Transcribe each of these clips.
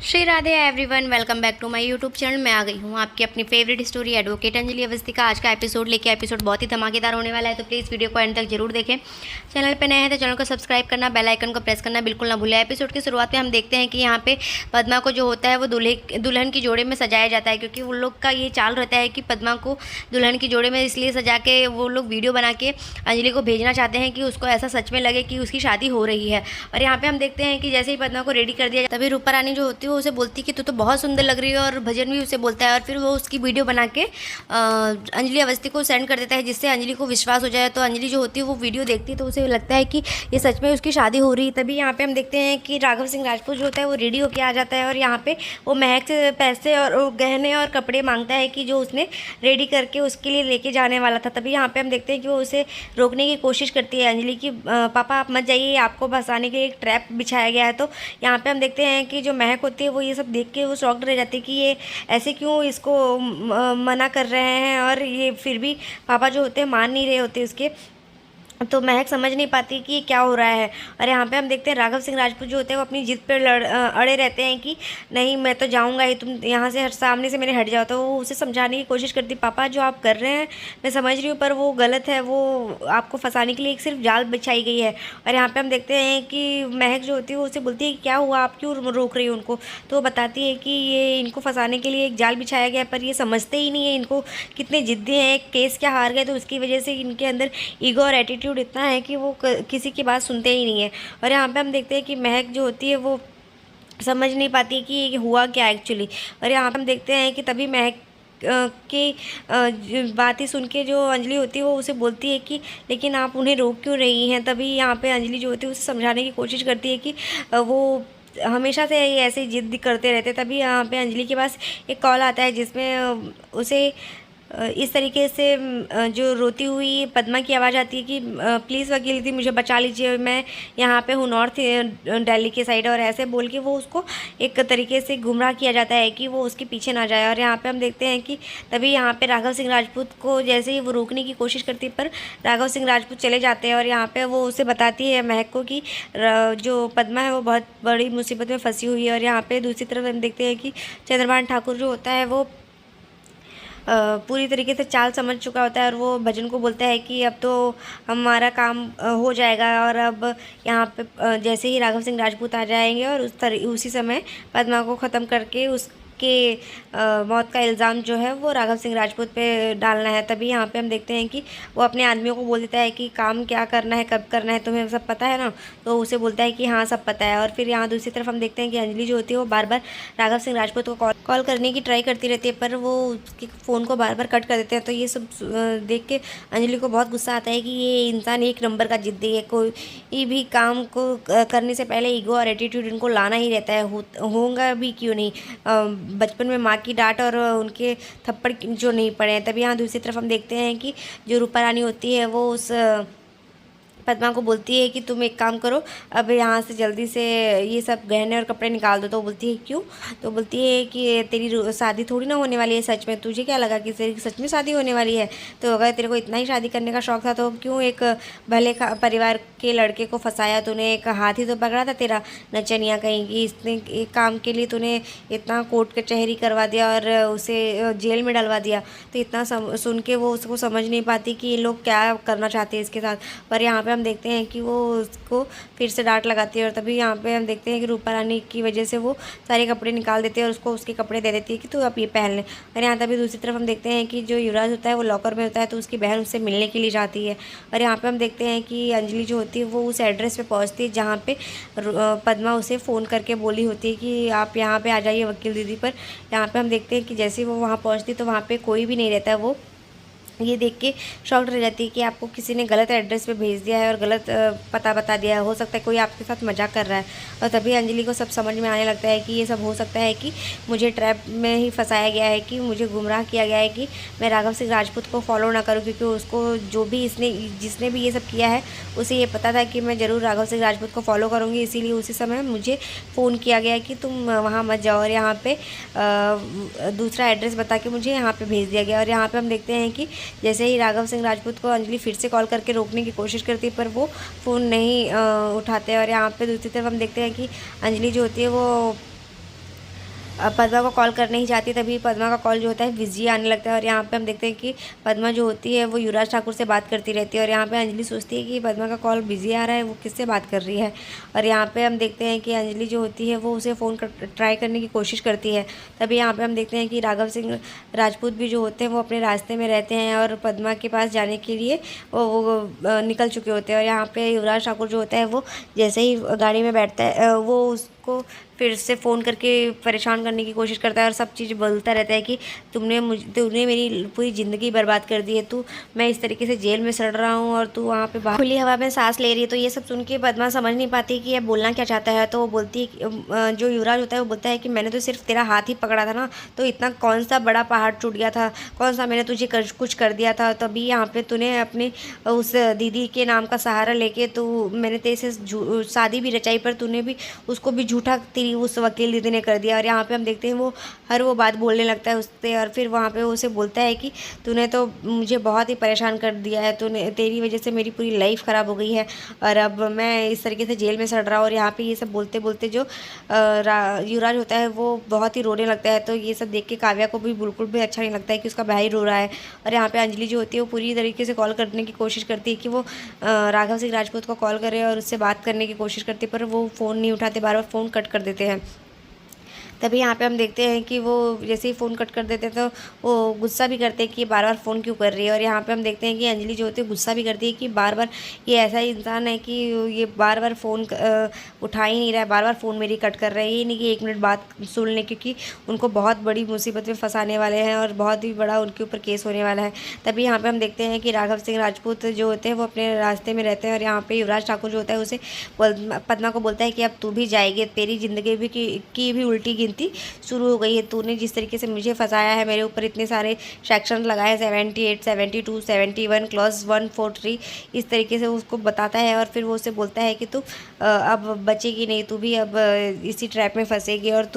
Shri Radhe everyone, welcome back to my YouTube channel. मैं आ गई हूँ आपकी अपनी favourite story advocate Anjali Awasthi का आज का एपिसोड लेके। एपिसोड बहुत ही धमाकेदार होने वाला है, तो प्लीज़ वीडियो को एंड तक जरूर देखें। चैनल पे नए हैं तो चैनल को सब्सक्राइब करना, बेल आइकन को प्रेस करना बिल्कुल ना भूलें। एपिसोड की शुरुआत में हम देखते हैं कि यहाँ पे पद्मा को जो होता है वो दुल्हन की जोड़े में सजाया जाता है, क्योंकि उन लोग का ये चाल रहता है कि पद्मा को दुल्हन की जोड़े में इसलिए सजा के वो लोग वीडियो बना के अंजलि को भेजना चाहते हैं कि उसको ऐसा सच में लगे कि उसकी शादी हो रही है। और यहाँ पे हम देखते हैं कि जैसे ही पद्मा को रेडी कर दिया तभी रूपा रानी जो होती है वो उसे बोलती है कि तू तो बहुत सुंदर लग रही है, और भजन भी उसे बोलता है। और फिर वो उसकी वीडियो बना के अंजलि अवस्थी को सेंड कर देता है, जिससे अंजलि को विश्वास हो जाए। तो अंजलि जो होती है वो वीडियो देखती है तो उसे लगता है कि ये सच में उसकी शादी हो रही है। तभी यहाँ पे हम देखते हैं कि राघव सिंह राजपूत जो होता है वो रेडी होकर आ जाता है, और यहाँ पे वो महक से पैसे और गहने और कपड़े मांगता है कि जो उसने रेडी करके उसके लिए लेके जाने वाला था। तभी यहाँ पे हम देखते हैं कि वो उसे रोकने की कोशिश करती है अंजलि की, पापा आप मत जाइए, आपको फंसाने के लिए एक ट्रैप बिछाया गया है। तो यहाँ पे हम देखते हैं कि जो महक होती है वो ये सब देख के वो शॉक्ड रह जाती है कि ये ऐसे क्यों इसको मना कर रहे हैं, और ये फिर भी पापा जो होते हैं मान नहीं रहे होते उसके। तो महक समझ नहीं पाती कि क्या हो रहा है। और यहाँ पे हम देखते हैं राघव सिंह राजपूत जो होते हैं वो अपनी जिद पर अड़े रहते हैं कि नहीं मैं तो जाऊँगा ही, तुम यहाँ से सामने से मेरे हट जाओ। तो वो उसे समझाने की कोशिश करती, पापा जो आप कर रहे हैं मैं समझ रही हूँ पर वो गलत है, वो आपको फंसाने के लिए एक सिर्फ जाल बिछाई गई है। और यहाँ पर हम देखते हैं कि महक जो होती है वो उसे बोलती है कि क्या हुआ, आप क्यों रोक रही हो उनको। तो वो बताती है कि ये इनको फंसाने के लिए एक जाल बिछाया गया, पर ये समझते ही नहीं है, इनको कितने जिद्दी हैं, एक केस क्या हार गए तो उसकी वजह से इनके अंदर ईगो और एटीट्यूड इतना है कि वो किसी की बात सुनते ही नहीं है। और यहाँ पे हम देखते हैं कि महक जो होती है वो समझ नहीं पाती कि ये हुआ क्या एक्चुअली। और यहाँ पे हम देखते हैं कि तभी महक की बातें सुन के जो अंजलि होती है वो उसे बोलती है कि लेकिन आप उन्हें रोक क्यों रही हैं। तभी यहाँ पे अंजलि जो होती है उसे समझाने की कोशिश करती है कि वो हमेशा से ऐसे ही जिद करते रहते। तभी यहाँ पे अंजलि के पास एक कॉल आता है जिसमें उसे इस तरीके से जो रोती हुई पद्मा की आवाज़ आती है कि प्लीज़ वकील दीदी मुझे बचा लीजिए, मैं यहाँ पे हूँ नॉर्थ दिल्ली के साइड। और ऐसे बोल के वो उसको एक तरीके से गुमराह किया जाता है कि वो उसके पीछे ना जाए। और यहाँ पे हम देखते हैं कि तभी यहाँ पे राघव सिंह राजपूत को जैसे ही वो रोकने की कोशिश करती है पर राघव सिंह राजपूत चले जाते हैं। और यहाँ पर वो उसे बताती है महक को कि जो पद्मा है वो बहुत बड़ी मुसीबत में फंसी हुई है। और यहाँ पर दूसरी तरफ हम देखते हैं कि चंद्रभान ठाकुर जो होता है वो पूरी तरीके से चाल समझ चुका होता है, और वो भजन को बोलता है कि अब तो हमारा काम हो जाएगा। और अब यहाँ पे जैसे ही राघव सिंह राजपूत आ जाएंगे और उसी समय पद्मा को ख़त्म करके उसके मौत का इल्ज़ाम जो है वो राघव सिंह राजपूत पे डालना है। तभी यहाँ पे हम देखते हैं कि वो अपने आदमियों को बोल देता है कि काम क्या करना है, कब करना है, तुम्हें सब पता है ना। तो उसे बोलता है कि हाँ सब पता है। और फिर यहाँ दूसरी तरफ हम देखते हैं कि अंजलि जो होती है वो बार बार राघव सिंह राजपूत को कॉल करने की ट्राई करती रहती है, पर वो उसके फ़ोन को बार बार कट कर देते हैं। तो ये सब देख के अंजलि को बहुत गुस्सा आता है कि ये इंसान एक नंबर का जिद्दी है, कोई भी काम को करने से पहले ईगो और एटीट्यूड इनको लाना ही रहता है, होगा भी क्यों नहीं। बचपन में माँ की डांट और उनके थप्पड़ जो नहीं पड़े हैं। तभी यहाँ दूसरी तरफ हम देखते हैं कि जो रूपा रानी होती है वो उस पद्मा को बोलती है कि तुम एक काम करो, अब यहाँ से जल्दी से ये सब गहने और कपड़े निकाल दो। तो बोलती है क्यों। तो बोलती है कि तेरी शादी थोड़ी ना होने वाली है सच में, तुझे क्या लगा कि तेरी सच में शादी होने वाली है। तो अगर तेरे को इतना ही शादी करने का शौक़ था तो क्यों एक भले परिवार के लड़के को फंसाया तूने, एक हाथ ही तो पकड़ा था तेरा नचनिया कहीं की। इसने एक काम के लिए तूने इतना कोर्ट कचहरी करवा दिया और उसे जेल में डलवा दिया। तो इतना सुन के वो उसको समझ नहीं पाती कि ये लोग क्या करना चाहते हैं इसके साथ। पर यहाँ हम देखते हैं कि वो उसको फिर से डांट लगाती है। और तभी यहाँ पे हम देखते हैं कि रूपा रानी की वजह से वो सारे कपड़े निकाल देते हैं और उसको उसके कपड़े दे देती है कि तू आप ये पहन ले। और यहाँ तभी दूसरी तरफ हम देखते हैं कि जो युवराज होता है वो लॉकर में होता है, तो उसकी बहन उससे मिलने के लिए जाती है। और यहाँ पर हम देखते हैं कि अंजलि जो होती है वो उस एड्रेस पर पहुँचती है जहाँ पर पद्मा उसे फ़ोन करके बोली होती है कि आप यहाँ पर आ जाइए वकील दीदी पर। यहाँ पर हम देखते हैं कि जैसे वो वहाँ पहुँचती तो वहाँ पर कोई भी नहीं रहता है। वो ये देख के शॉक्ड रह जाती है कि आपको किसी ने गलत एड्रेस पे भेज दिया है और गलत पता बता दिया है, हो सकता है कोई आपके साथ मजाक कर रहा है। और तभी अंजलि को सब समझ में आने लगता है कि ये सब हो सकता है कि मुझे ट्रैप में ही फंसाया गया है, कि मुझे गुमराह किया गया है कि मैं राघव सिंह राजपूत को फॉलो ना करूँ, क्योंकि उसको जो भी जिसने भी ये सब किया है उसे ये पता था कि मैं ज़रूर राघव सिंह राजपूत को फॉलो करूँगी, इसीलिए उसी समय मुझे फ़ोन किया गया कि तुम वहाँ मत जाओ। और यहाँ पर दूसरा एड्रेस बता के मुझे यहाँ पर भेज दिया गया। और यहाँ पर हम देखते हैं कि जैसे ही राघव सिंह राजपूत को अंजलि फिर से कॉल करके रोकने की कोशिश करती है पर वो फ़ोन नहीं उठाते। और यहाँ पे दूसरी तरफ हम देखते हैं कि अंजलि जो होती है वो पद्मा को कॉल करने ही जाती है, तभी पद्मा का कॉल जो होता है बिजी आने लगता है। और यहाँ पे हम देखते हैं कि पद्मा जो होती है वो युवराज ठाकुर से बात करती रहती है। और यहाँ पे अंजलि सोचती है कि पद्मा का कॉल बिजी आ रहा है, वो किससे बात कर रही है। और यहाँ पे हम देखते हैं कि अंजलि जो होती है वो उसे फ़ोन ट्राई करने की कोशिश करती है। तभी यहाँ पे हम देखते हैं कि राघव सिंह राजपूत भी जो होते हैं वो अपने रास्ते में रहते हैं और पद्मा के पास जाने के लिए वो निकल चुके होते हैं। और यहाँ पे युवराज ठाकुर जो होता है वो जैसे ही गाड़ी में बैठता है वो उसको फिर से फ़ोन करके परेशान करने की कोशिश करता है और सब चीज़ बोलता रहता है कि तुमने मेरी पूरी ज़िंदगी बर्बाद कर दी है, मैं इस तरीके से जेल में सड़ रहा हूँ और तू वहाँ पे खुली हवा में सांस ले रही है। तो ये सब सुन के पद्मा समझ नहीं पाती कि ये बोलना क्या चाहता है। तो वो बोलती है, जो युवराज होता है वो बोलता है कि मैंने तो सिर्फ तेरा हाथ ही पकड़ा था ना, तो इतना कौन सा बड़ा पहाड़ टूट गया था, कौन सा मैंने तुझे कुछ कर दिया था, तभी यहाँ पे तूने अपने उस दीदी के नाम का सहारा लेके मैंने तेरे से शादी भी रचाई, पर तूने भी उसको भी झूठा तेरी उस वकील दीदी ने कर दिया। और यहाँ पे हम देखते हैं वो हर वो बात बोलने लगता है उससे। और फिर वहाँ पे उसे बोलता है कि तूने तो मुझे बहुत ही परेशान कर दिया है, तेरी वजह से मेरी पूरी लाइफ ख़राब हो गई है और अब मैं इस तरीके से जेल में सड़ रहा हूँ। और यहाँ पे ये सब बोलते बोलते जो युवराज होता है वो बहुत ही रोने लगता है। तो ये सब देख के काव्या को भी बिल्कुल भी अच्छा नहीं लगता है कि उसका भाई रो रहा है। और यहाँ पे अंजलि जो होती है वो पूरी तरीके से कॉल करने की कोशिश करती है कि वो राघव सिंह राजपूत को कॉल करे और उससे बात करने की कोशिश करती है, पर वो फ़ोन नहीं उठाते, बार बार फ़ोन कट कर देते हैं। तभी यहाँ पे हम देखते हैं कि वो जैसे ही फ़ोन कट कर देते हैं तो वो गुस्सा भी करते हैं कि बार बार फ़ोन क्यों कर रही है। और यहाँ पे हम देखते हैं कि अंजलि जो होती है गुस्सा भी करती है कि बार बार ये ऐसा ही इंसान है कि ये बार बार फ़ोन उठा ही नहीं रहा है, बार बार फ़ोन मेरी कट कर रहा है, ये नहीं कि 1 मिनट बात सुन लें, क्योंकि उनको बहुत बड़ी मुसीबत में फंसाने वाले हैं और बहुत ही बड़ा उनके ऊपर केस होने वाला है। तभी यहाँ पर हम देखते हैं कि राघव सिंह राजपूत जो होते हैं वो अपने रास्ते में रहते हैं। और यहाँ पर युवराज ठाकुर जो होता है उसे पद्मा को बोलता है कि अब तू भी जाएगी, तेरी ज़िंदगी भी की भी उल्टी गिनती शुरू हो गई है, तूने जिस तरीके से मुझे फंसाया है, मेरे ऊपर इतने सारे सेक्शन लगाए 78, 72, 71, क्लॉज 143, इस तरीके से उसको बताता है। और फिर वो उसे बोलता है कि तू अब बचेगी नहीं, तू भी अब इसी ट्रैप में फंसेगी और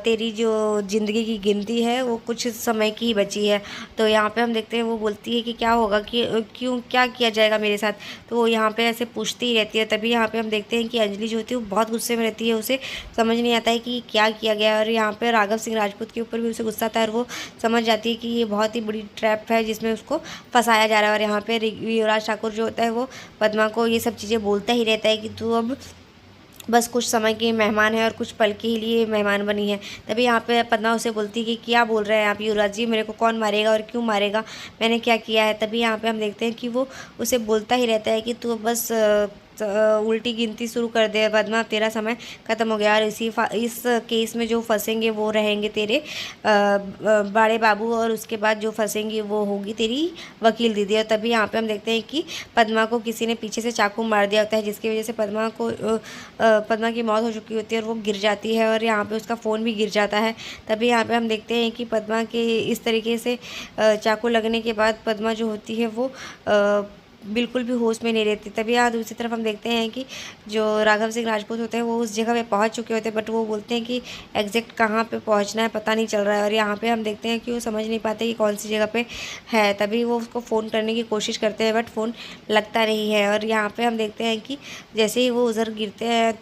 तेरी जो ज़िंदगी की गिनती है वो कुछ समय की ही बची है। तो यहाँ पे हम देखते हैं वो बोलती है कि क्या होगा, कि क्यों क्या किया जाएगा मेरे साथ। तो वो यहाँ पे ऐसे पूछती ही रहती है। तभी यहाँ पे हम देखते हैं कि अंजलि जो होती है वो बहुत गुस्से में रहती है, उसे समझ नहीं आता है कि क्या किया गया। और यहाँ पे राघव सिंह राजपूत के ऊपर भी उसे गुस्सा आता है और वो समझ जाती है कि ये बहुत ही बड़ी ट्रैप है जिसमें उसको फंसाया जा रहा है। और यहाँ पे युवराज ठाकुर जो होता है वो पद्मा को ये सब चीज़ें बोलता ही रहता है कि तू अब बस कुछ समय की मेहमान है और कुछ पल के ही लिए मेहमान बनी है। तभी यहाँ पे पद्मा उसे बोलती है कि क्या बोल रहे हैं आप युवराज जी, मेरे को कौन मारेगा और क्यों मारेगा, मैंने क्या किया है। तभी यहाँ पे हम देखते हैं कि वो उसे बोलता ही रहता है कि तू बस उल्टी गिनती शुरू कर दे पद्मा, तेरा समय ख़त्म हो गया और इस केस में जो फंसेंगे वो रहेंगे तेरे बड़े बाबू, और उसके बाद जो फंसेंगी वो होगी तेरी वकील दीदी। और तभी यहाँ पे हम देखते हैं कि पद्मा को किसी ने पीछे से चाकू मार दिया होता है, जिसकी वजह से पद्मा की मौत हो चुकी होती है और वो गिर जाती है और यहाँ पे उसका फ़ोन भी गिर जाता है। तभी यहाँ पे हम देखते हैं कि पद्मा के इस तरीके से चाकू लगने के बाद पद्मा जो होती है वो बिल्कुल भी होश में नहीं रहती। तभी यहाँ दूसरी तरफ हम देखते हैं कि जो राघव सिंह राजपूत होते हैं वो उस जगह पे पहुंच चुके होते हैं, बट वो बोलते हैं कि एग्जैक्ट कहाँ पे पहुंचना है पता नहीं चल रहा है। और यहाँ पे हम देखते हैं कि वो समझ नहीं पाते कि कौन सी जगह पे है। तभी वो उसको फ़ोन करने की कोशिश करते हैं बट फ़ोन लगता नहीं है। और यहाँ पर हम देखते हैं कि जैसे ही वो उधर गिरते हैं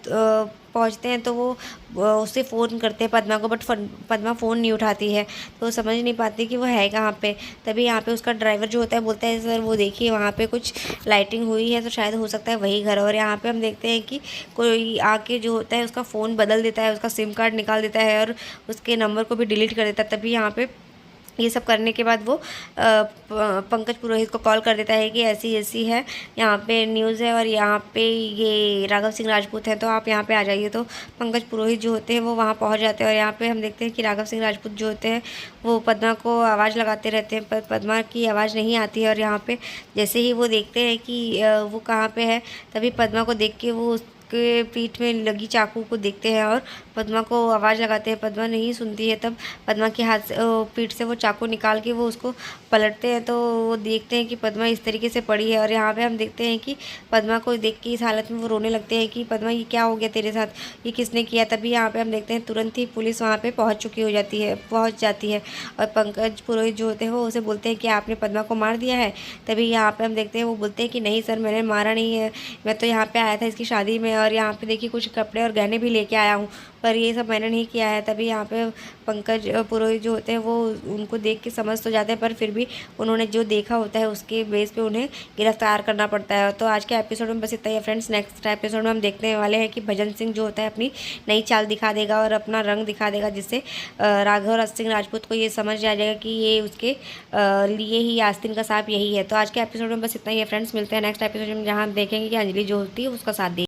पहुंचते हैं तो वो उससे फ़ोन करते हैं पद्मा को, बट पद्मा फ़ोन नहीं उठाती है, तो समझ नहीं पाती कि वो है कहाँ पे। तभी यहाँ पे उसका ड्राइवर जो होता है बोलता है सर वो देखिए वहाँ पे कुछ लाइटिंग हुई है तो शायद हो सकता है वही घर। और यहाँ पे हम देखते हैं कि कोई आके जो होता है उसका फ़ोन बदल देता है, उसका सिम कार्ड निकाल देता है और उसके नंबर को भी डिलीट कर देता है। तभी यहाँ पे ये सब करने के बाद वो पंकज पुरोहित को कॉल कर देता है कि ऐसी ऐसी है, यहाँ पे न्यूज़ है और यहाँ पे ये राघव सिंह राजपूत है तो आप यहाँ पे आ जाइए। तो पंकज पुरोहित जो होते हैं वो वहाँ पहुँच जाते हैं और यहाँ पे हम देखते हैं कि राघव सिंह राजपूत जो होते हैं वो पद्मा को आवाज़ लगाते रहते हैं, पर पद्मा की आवाज़ नहीं आती है। और यहाँ पर जैसे ही वो देखते हैं कि वो कहाँ पर है, तभी पद्मा को देख के वो के पीठ में लगी चाकू को देखते हैं और पद्मा को आवाज़ लगाते हैं। पद्मा नहीं सुनती है, तब पद्मा के हाथ से पीठ से वो चाकू निकाल के वो उसको पलटते हैं तो वो देखते हैं कि पद्मा इस तरीके से पड़ी है। और यहाँ पे हम देखते हैं कि पद्मा को देख के इस हालत में वो रोने लगते हैं कि पद्मा ये क्या हो गया तेरे साथ, ये किसने किया। तभी यहाँ पे हम देखते हैं तुरंत ही पुलिस वहाँ पे पहुँच जाती है और पंकज पुरोहित जो होते हैं वो उसे बोलते हैं कि आपने पद्मा को मार दिया है। तभी यहाँ पर हम देखते हैं वो बोलते हैं कि नहीं सर मैंने मारा नहीं है, मैं तो यहाँ पर आया था इसकी शादी में हैं और यहाँ पे देखिए कुछ कपड़े और गहने भी लेके आया हूँ, पर ये सब मैंने नहीं किया है। तभी यहाँ पे पंकज पुरोहित जो होते हैं वो उनको देख के समझ तो जाते हैं, पर फिर भी उन्होंने जो देखा होता है उसके बेस पे उन्हें गिरफ्तार करना पड़ता है। तो आज के एपिसोड में बस इतना ही है फ्रेंड्स। नेक्स्ट एपिसोड में हम देखने वाले हैं कि भजन सिंह जो होता है अपनी नई चाल दिखा देगा और अपना रंग दिखा देगा, जिससे राघव सिंह राजपूत को ये समझ आ जाएगा कि ये उसके लिए ही आस्तीन का सांप यही है। तो आज के एपिसोड में बस इतना ही है फ्रेंड्स। मिलते हैं नेक्स्ट एपिसोड में, जहाँ हम देखेंगे कि अंजलि जो होती है उसका साथ दे।